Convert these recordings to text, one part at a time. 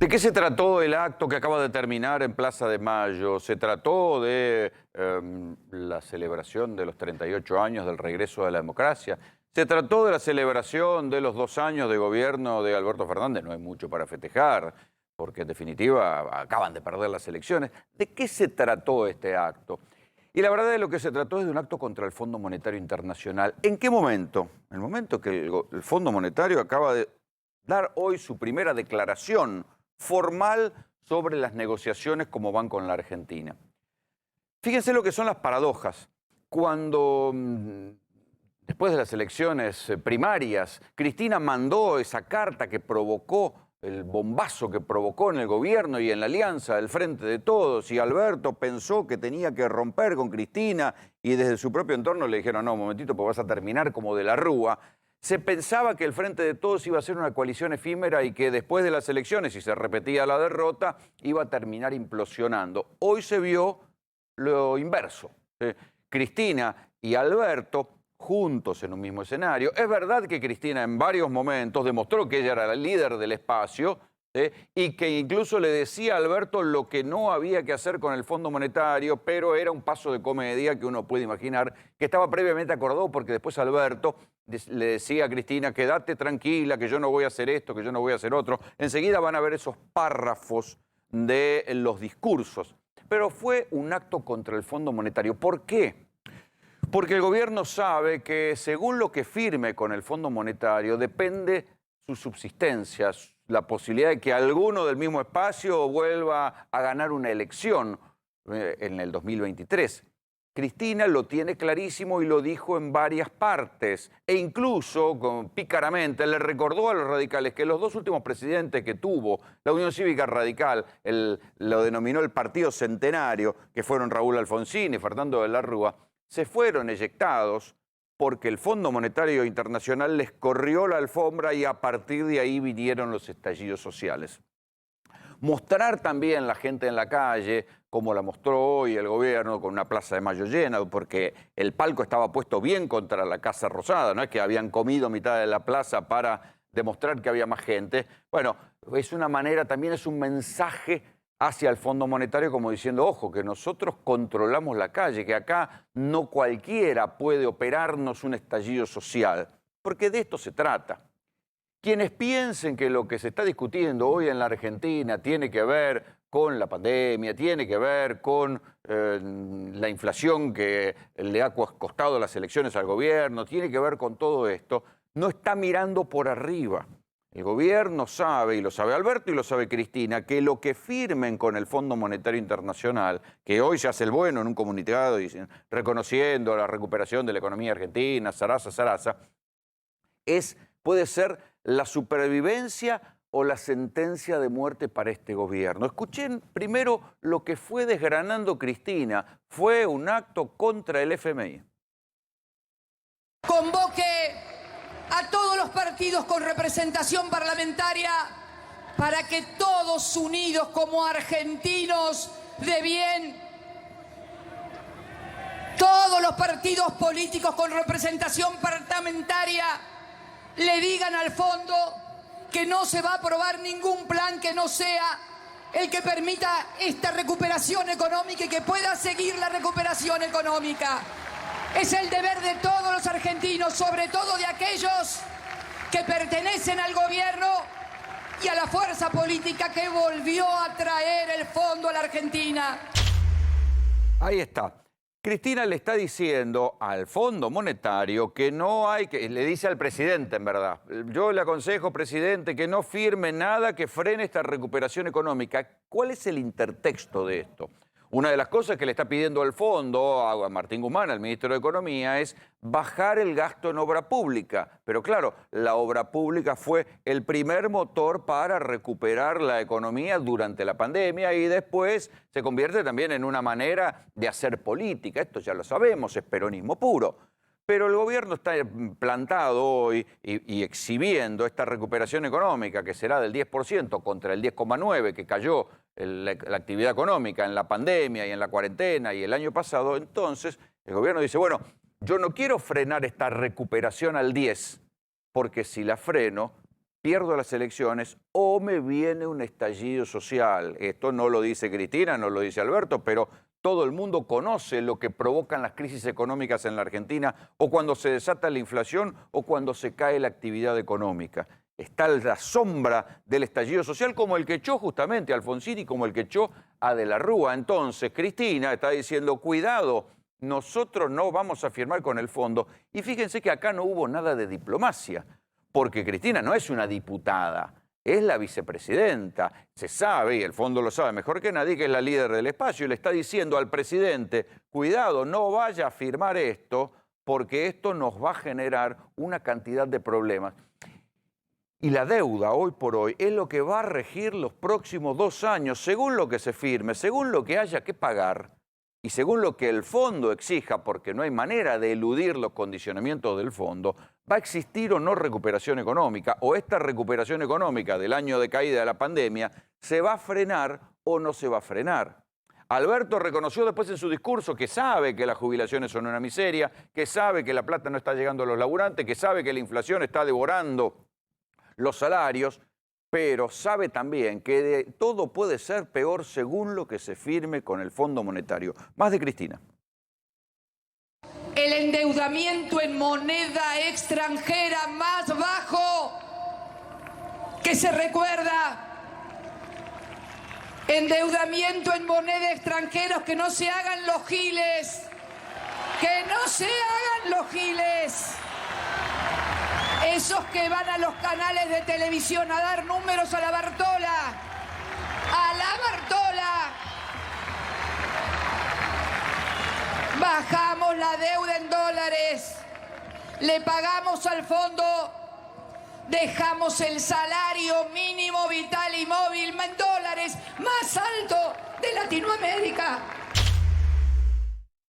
¿De qué se trató el acto que acaba de terminar en Plaza de Mayo? ¿Se trató de la celebración de los 38 años del regreso de la democracia? ¿Se trató de la celebración de los 2 años de gobierno de Alberto Fernández? No hay mucho para festejar, porque en definitiva acaban de perder las elecciones. ¿De qué se trató este acto? Y la verdad de lo que se trató es de un acto contra el Fondo Monetario Internacional. ¿En qué momento? En el momento que el Fondo Monetario acaba de dar hoy su primera declaración formal sobre las negociaciones como van con la Argentina. Fíjense lo que son las paradojas. Cuando, después de las elecciones primarias, Cristina mandó esa carta que provocó el bombazo que provocó en el gobierno y en la alianza del Frente de Todos, y Alberto pensó que tenía que romper con Cristina y desde su propio entorno le dijeron, no, un momentito, pues vas a terminar como de la Rúa. Se pensaba que el Frente de Todos iba a ser una coalición efímera y que después de las elecciones, si se repetía la derrota, iba a terminar implosionando. Hoy se vio lo inverso. Cristina y Alberto juntos en un mismo escenario. Es verdad que Cristina en varios momentos demostró que ella era la líder del espacio, y que incluso le decía a Alberto lo que no había que hacer con el Fondo Monetario, pero era un paso de comedia que uno puede imaginar que estaba previamente acordado, porque después Alberto le decía a Cristina, quédate tranquila, que yo no voy a hacer esto, que yo no voy a hacer otro. Enseguida van a ver esos párrafos de los discursos. Pero fue un acto contra el Fondo Monetario. ¿Por qué? Porque el gobierno sabe que según lo que firme con el Fondo Monetario depende su subsistencia, la posibilidad de que alguno del mismo espacio vuelva a ganar una elección en el 2023. Cristina lo tiene clarísimo y lo dijo en varias partes. E incluso, pícaramente, le recordó a los radicales que los dos últimos presidentes que tuvo la Unión Cívica Radical, lo denominó el Partido Centenario, que fueron Raúl Alfonsín y Fernando de la Rúa, se fueron eyectados porque el Fondo Monetario Internacional les corrió la alfombra y a partir de ahí vinieron los estallidos sociales. Mostrar también la gente en la calle, como la mostró hoy el gobierno con una Plaza de Mayo llena, porque el palco estaba puesto bien contra la Casa Rosada, no es que habían comido mitad de la plaza para demostrar que había más gente. Bueno, es una manera, también es un mensaje hacia el Fondo Monetario como diciendo, ojo, que nosotros controlamos la calle, que acá no cualquiera puede operarnos un estallido social, porque de esto se trata. Quienes piensen que lo que se está discutiendo hoy en la Argentina tiene que ver con la pandemia, tiene que ver con la inflación que le ha costado las elecciones al gobierno, tiene que ver con todo esto, no está mirando por arriba. El gobierno sabe, y lo sabe Alberto y lo sabe Cristina, que lo que firmen con el Fondo Monetario Internacional, que hoy se hace el bueno en un comunicado reconociendo la recuperación de la economía argentina, zaraza, puede ser la supervivencia o la sentencia de muerte para este gobierno. Escuchen primero lo que fue desgranando Cristina. Fue un acto contra el FMI. Convoque a todos los partidos con representación parlamentaria para que todos unidos como argentinos de bien, todos los partidos políticos con representación parlamentaria le digan al fondo que no se va a aprobar ningún plan que no sea el que permita esta recuperación económica y que pueda seguir la recuperación económica. Es el deber de todos los argentinos, sobre todo de aquellos que pertenecen al gobierno y a la fuerza política que volvió a traer el fondo a la Argentina. Ahí está. Cristina le está diciendo al Fondo Monetario que no hay que, le dice al presidente en verdad, yo le aconsejo, presidente, que no firme nada que frene esta recuperación económica. ¿Cuál es el intertexto de esto? Una de las cosas que le está pidiendo al fondo a Martín Guzmán, al ministro de Economía, es bajar el gasto en obra pública. Pero claro, la obra pública fue el primer motor para recuperar la economía durante la pandemia y después se convierte también en una manera de hacer política. Esto ya lo sabemos, es peronismo puro. Pero el gobierno está plantado hoy y exhibiendo esta recuperación económica que será del 10% contra el 10,9% que cayó la actividad económica en la pandemia y en la cuarentena y el año pasado. Entonces el gobierno dice, bueno, yo no quiero frenar esta recuperación al 10%, porque si la freno pierdo las elecciones o me viene un estallido social. Esto no lo dice Cristina, no lo dice Alberto, pero todo el mundo conoce lo que provocan las crisis económicas en la Argentina, o cuando se desata la inflación o cuando se cae la actividad económica. Está la sombra del estallido social, como el que echó justamente a Alfonsín y como el que echó a De la Rúa. Entonces, Cristina está diciendo, cuidado, nosotros no vamos a firmar con el fondo. Y fíjense que acá no hubo nada de diplomacia, porque Cristina no es una diputada, es la vicepresidenta. Se sabe, y el fondo lo sabe mejor que nadie, que es la líder del espacio, y le está diciendo al presidente, cuidado, no vaya a firmar esto, porque esto nos va a generar una cantidad de problemas. Y la deuda, hoy por hoy, es lo que va a regir los próximos 2 años, según lo que se firme, según lo que haya que pagar y según lo que el fondo exija, porque no hay manera de eludir los condicionamientos del fondo. ¿Va a existir o no recuperación económica? ¿O esta recuperación económica del año de caída de la pandemia se va a frenar o no se va a frenar? Alberto reconoció después en su discurso que sabe que las jubilaciones son una miseria, que sabe que la plata no está llegando a los laburantes, que sabe que la inflación está devorando los salarios, pero sabe también que todo puede ser peor según lo que se firme con el Fondo Monetario. Más de Cristina. El endeudamiento en moneda extranjera más bajo que se recuerda. Endeudamiento en moneda extranjera, que no se hagan los giles. Que no se hagan los giles. Esos que van a los canales de televisión a dar números a la Bartola. A la Bartola. Bajamos la deuda en dólares, le pagamos al fondo, dejamos el salario mínimo vital y móvil en dólares más alto de Latinoamérica.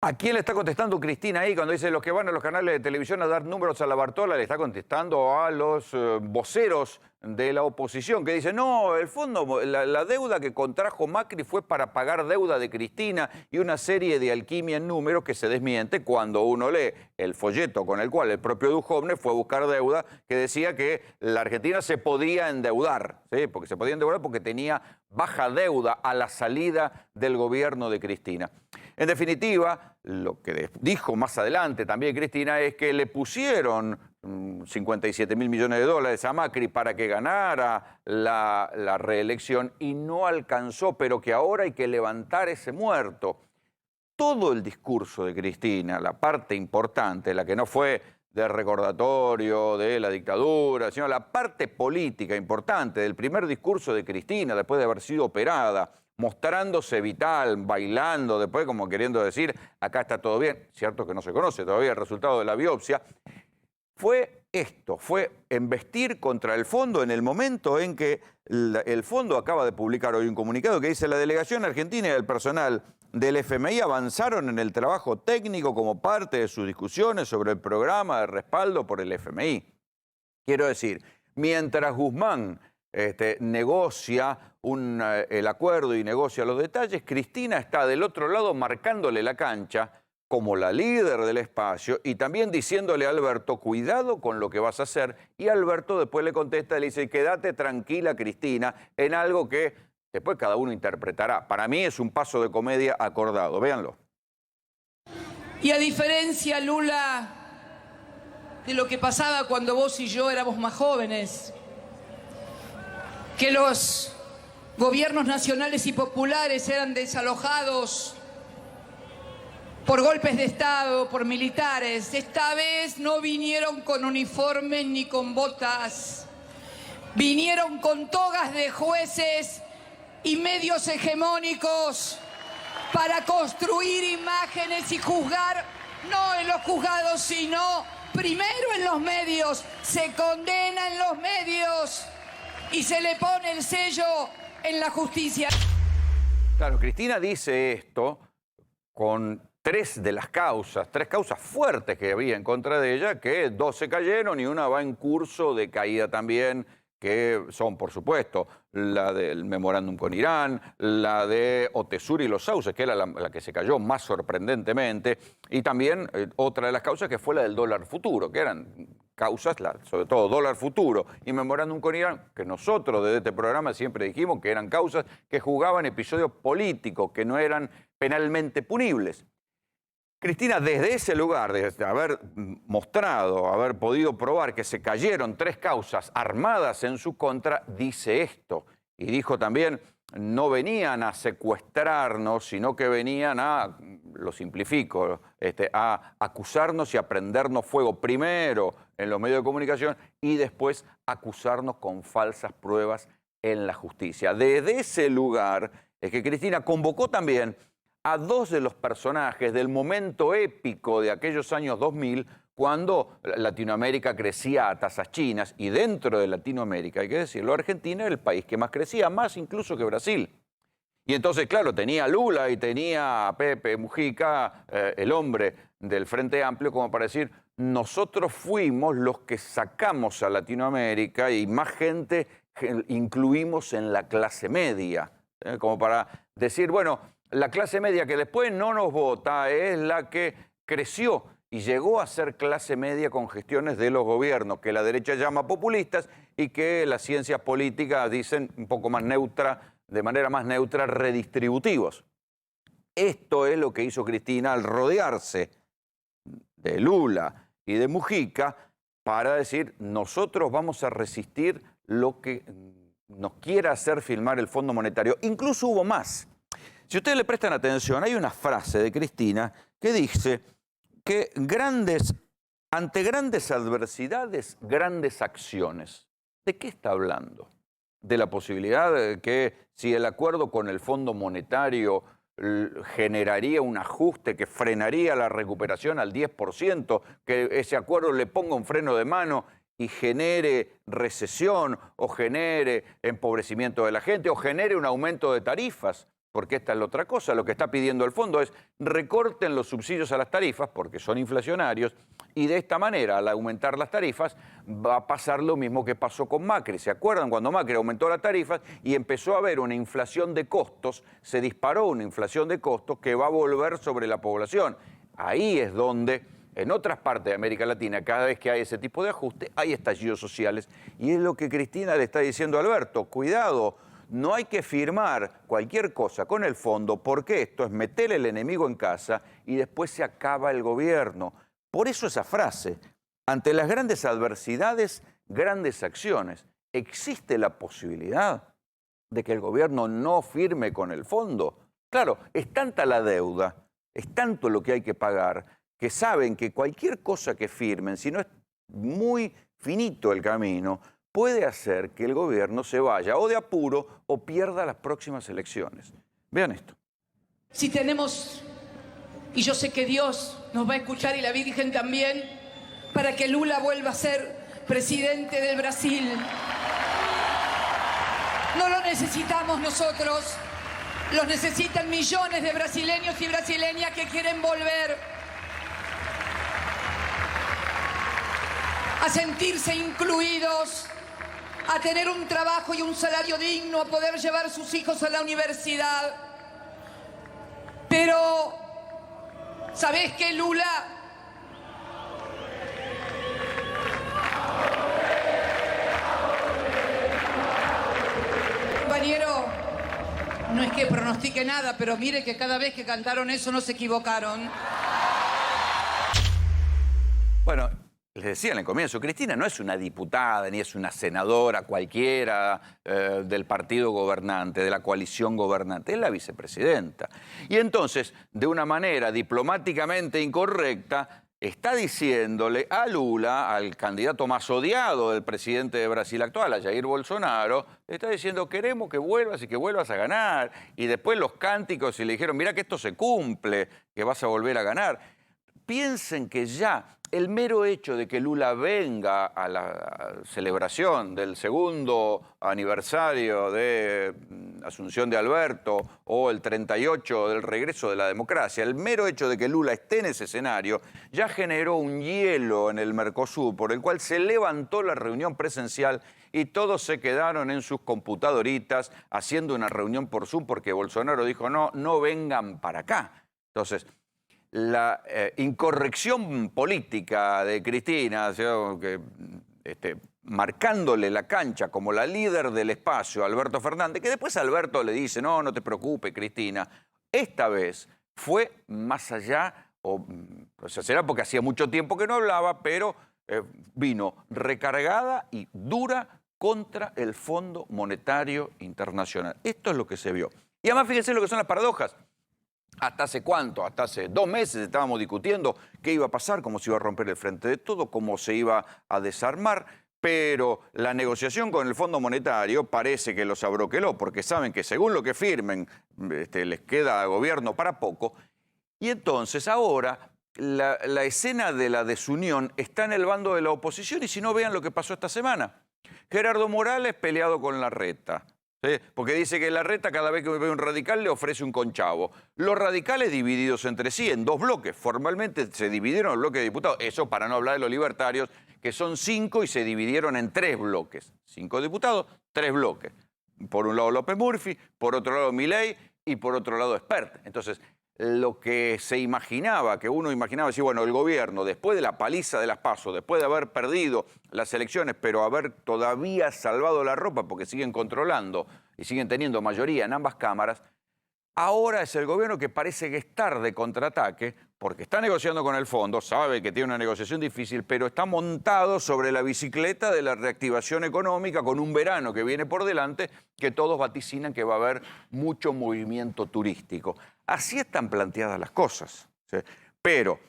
¿A quién le está contestando Cristina ahí cuando dice los que van a los canales de televisión a dar números a la Bartola? Le está contestando a los voceros de la oposición que dicen, no, el fondo, la deuda que contrajo Macri fue para pagar deuda de Cristina, y una serie de alquimia en números que se desmiente cuando uno lee el folleto con el cual el propio Duhovne fue a buscar deuda, que decía que la Argentina se podía endeudar, ¿sí? Porque se podía endeudar porque tenía baja deuda a la salida del gobierno de Cristina. En definitiva, lo que dijo más adelante también Cristina es que le pusieron 57.000 millones de dólares a Macri para que ganara la reelección y no alcanzó, pero que ahora hay que levantar ese muerto. Todo el discurso de Cristina, la parte importante, la que no fue de recordatorio de la dictadura, sino la parte política importante del primer discurso de Cristina después de haber sido operada, mostrándose vital, bailando, después como queriendo decir, acá está todo bien, cierto que no se conoce todavía el resultado de la biopsia, fue esto, fue embestir contra el fondo en el momento en que el fondo acaba de publicar hoy un comunicado que dice: la delegación argentina y el personal del FMI avanzaron en el trabajo técnico como parte de sus discusiones sobre el programa de respaldo por el FMI. Quiero decir, mientras Guzmán negocia el acuerdo y negocia los detalles, Cristina está del otro lado marcándole la cancha como la líder del espacio y también diciéndole a Alberto, cuidado con lo que vas a hacer. Y Alberto después le contesta, le dice, quédate tranquila, Cristina, en algo que después cada uno interpretará. Para mí es un paso de comedia acordado. Véanlo. Y a diferencia, Lula, de lo que pasaba cuando vos y yo éramos más jóvenes, que los gobiernos nacionales y populares eran desalojados por golpes de Estado, por militares. Esta vez no vinieron con uniformes ni con botas. Vinieron con togas de jueces y medios hegemónicos para construir imágenes y juzgar, no en los juzgados, sino primero en los medios. Se condena en los medios y se le pone el sello en la justicia. Claro, Cristina dice esto con tres causas fuertes que había en contra de ella, que 2 se cayeron y una va en curso de caída también, que son, por supuesto, la del memorándum con Irán, la de Otesur y los sauces, que era la que se cayó más sorprendentemente, y también otra de las causas que fue la del dólar futuro, que eran causas, sobre todo dólar futuro y memorándum con Irán, que nosotros desde este programa siempre dijimos que eran causas que jugaban episodios políticos, que no eran penalmente punibles. Cristina, desde ese lugar, desde haber mostrado, haber podido probar que se cayeron 3 causas armadas en su contra, dice esto. Y dijo también, no venían a secuestrarnos, sino que venían a, lo simplifico, a acusarnos y a prendernos fuego primero en los medios de comunicación y después acusarnos con falsas pruebas en la justicia. Desde ese lugar es que Cristina convocó también a 2 de los personajes del momento épico de aquellos años 2000, cuando Latinoamérica crecía a tasas chinas, y dentro de Latinoamérica, hay que decirlo, Argentina era el país que más crecía, más incluso que Brasil. Y entonces, claro, tenía a Lula y tenía a Pepe Mujica, el hombre del Frente Amplio, como para decir, nosotros fuimos los que sacamos a Latinoamérica y más gente incluimos en la clase media, como para decir, bueno, la clase media que después no nos vota es la que creció y llegó a ser clase media con gestiones de los gobiernos, que la derecha llama populistas y que las ciencias políticas dicen un poco más neutra, de manera más neutra, redistributivos. Esto es lo que hizo Cristina al rodearse de Lula y de Mujica para decir, nosotros vamos a resistir lo que nos quiera hacer firmar el Fondo Monetario. Incluso hubo más. Si ustedes le prestan atención, hay una frase de Cristina que dice que ante grandes adversidades, grandes acciones. ¿De qué está hablando? De la posibilidad de que si el acuerdo con el Fondo Monetario generaría un ajuste que frenaría la recuperación al 10%, que ese acuerdo le ponga un freno de mano y genere recesión o genere empobrecimiento de la gente o genere un aumento de tarifas. Porque esta es la otra cosa, lo que está pidiendo el fondo es recorten los subsidios a las tarifas porque son inflacionarios y de esta manera, al aumentar las tarifas, va a pasar lo mismo que pasó con Macri. ¿Se acuerdan cuando Macri aumentó las tarifas y empezó a haber una inflación de costos? Se disparó una inflación de costos que va a volver sobre la población. Ahí es donde, en otras partes de América Latina, cada vez que hay ese tipo de ajuste, hay estallidos sociales. Y es lo que Cristina le está diciendo a Alberto, cuidado. No hay que firmar cualquier cosa con el fondo porque esto es meter el enemigo en casa y después se acaba el gobierno. Por eso esa frase, ante las grandes adversidades, grandes acciones. ¿Existe la posibilidad de que el gobierno no firme con el fondo? Claro, es tanta la deuda, es tanto lo que hay que pagar, que saben que cualquier cosa que firmen, si no es muy finito el camino, puede hacer que el gobierno se vaya o de apuro o pierda las próximas elecciones. Vean esto. Si tenemos, y yo sé que Dios nos va a escuchar y la Virgen también, para que Lula vuelva a ser presidente del Brasil. No lo necesitamos nosotros, los necesitan millones de brasileños y brasileñas que quieren volver a sentirse incluidos, a tener un trabajo y un salario digno, a poder llevar a sus hijos a la universidad. Pero, ¿sabés qué, Lula? Compañero, no es que pronostique nada, pero mire que cada vez que cantaron eso no se equivocaron. Bueno, les decía en el comienzo, Cristina no es una diputada ni es una senadora cualquiera del partido gobernante, de la coalición gobernante, es la vicepresidenta. Y entonces, de una manera diplomáticamente incorrecta, está diciéndole a Lula, al candidato más odiado del presidente de Brasil actual, a Jair Bolsonaro, le está diciendo, queremos que vuelvas y que vuelvas a ganar. Y después los cánticos y le dijeron, mira que esto se cumple, que vas a volver a ganar. Piensen que ya el mero hecho de que Lula venga a la celebración del segundo aniversario de Asunción de Alberto o el 38 del regreso de la democracia, el mero hecho de que Lula esté en ese escenario ya generó un hielo en el Mercosur por el cual se levantó la reunión presencial y todos se quedaron en sus computadoritas haciendo una reunión por Zoom porque Bolsonaro dijo no vengan para acá. Entonces, la incorrección política de Cristina, marcándole la cancha como la líder del espacio a Alberto Fernández, que después Alberto le dice, no, no te preocupes, Cristina. Esta vez fue más allá, o sea, será porque hacía mucho tiempo que no hablaba, pero vino recargada y dura contra el Fondo Monetario Internacional. Esto es lo que se vio. Y además fíjense lo que son las paradojas. ¿Hasta hace cuánto? Hasta hace 2 meses estábamos discutiendo qué iba a pasar, cómo se iba a romper el frente de todo, cómo se iba a desarmar, pero la negociación con el Fondo Monetario parece que los abroqueló, porque saben que según lo que firmen les queda a gobierno para poco, y entonces ahora la escena de la desunión está en el bando de la oposición, y si no, vean lo que pasó esta semana. Gerardo Morales peleado con Larreta. ¿Sí? Porque dice que Larreta cada vez que ve un radical le ofrece un conchavo. Los radicales divididos entre sí en 2 bloques. Formalmente se dividieron el bloque de diputados. Eso para no hablar de los libertarios, que son 5 y se dividieron en 3 bloques. 5 diputados, 3 bloques. Por un lado López Murphy, por otro lado Milei y por otro lado Espert. Entonces, lo que se imaginaba, que uno imaginaba decir, bueno, el gobierno, después de la paliza de las PASO, después de haber perdido las elecciones, pero haber todavía salvado la ropa porque siguen controlando y siguen teniendo mayoría en ambas cámaras, ahora es el gobierno que parece que estar de contraataque porque está negociando con el fondo, sabe que tiene una negociación difícil, pero está montado sobre la bicicleta de la reactivación económica con un verano que viene por delante, que todos vaticinan que va a haber mucho movimiento turístico. Así están planteadas las cosas, ¿sí? Pero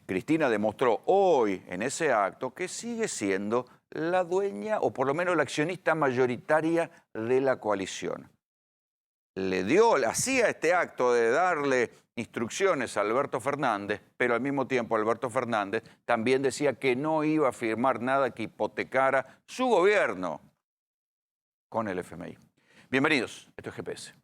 Cristina demostró hoy en ese acto que sigue siendo la dueña, o por lo menos la accionista mayoritaria de la coalición. Hacía este acto de darle instrucciones a Alberto Fernández, pero al mismo tiempo Alberto Fernández también decía que no iba a firmar nada que hipotecara su gobierno con el FMI. Bienvenidos, esto es GPS.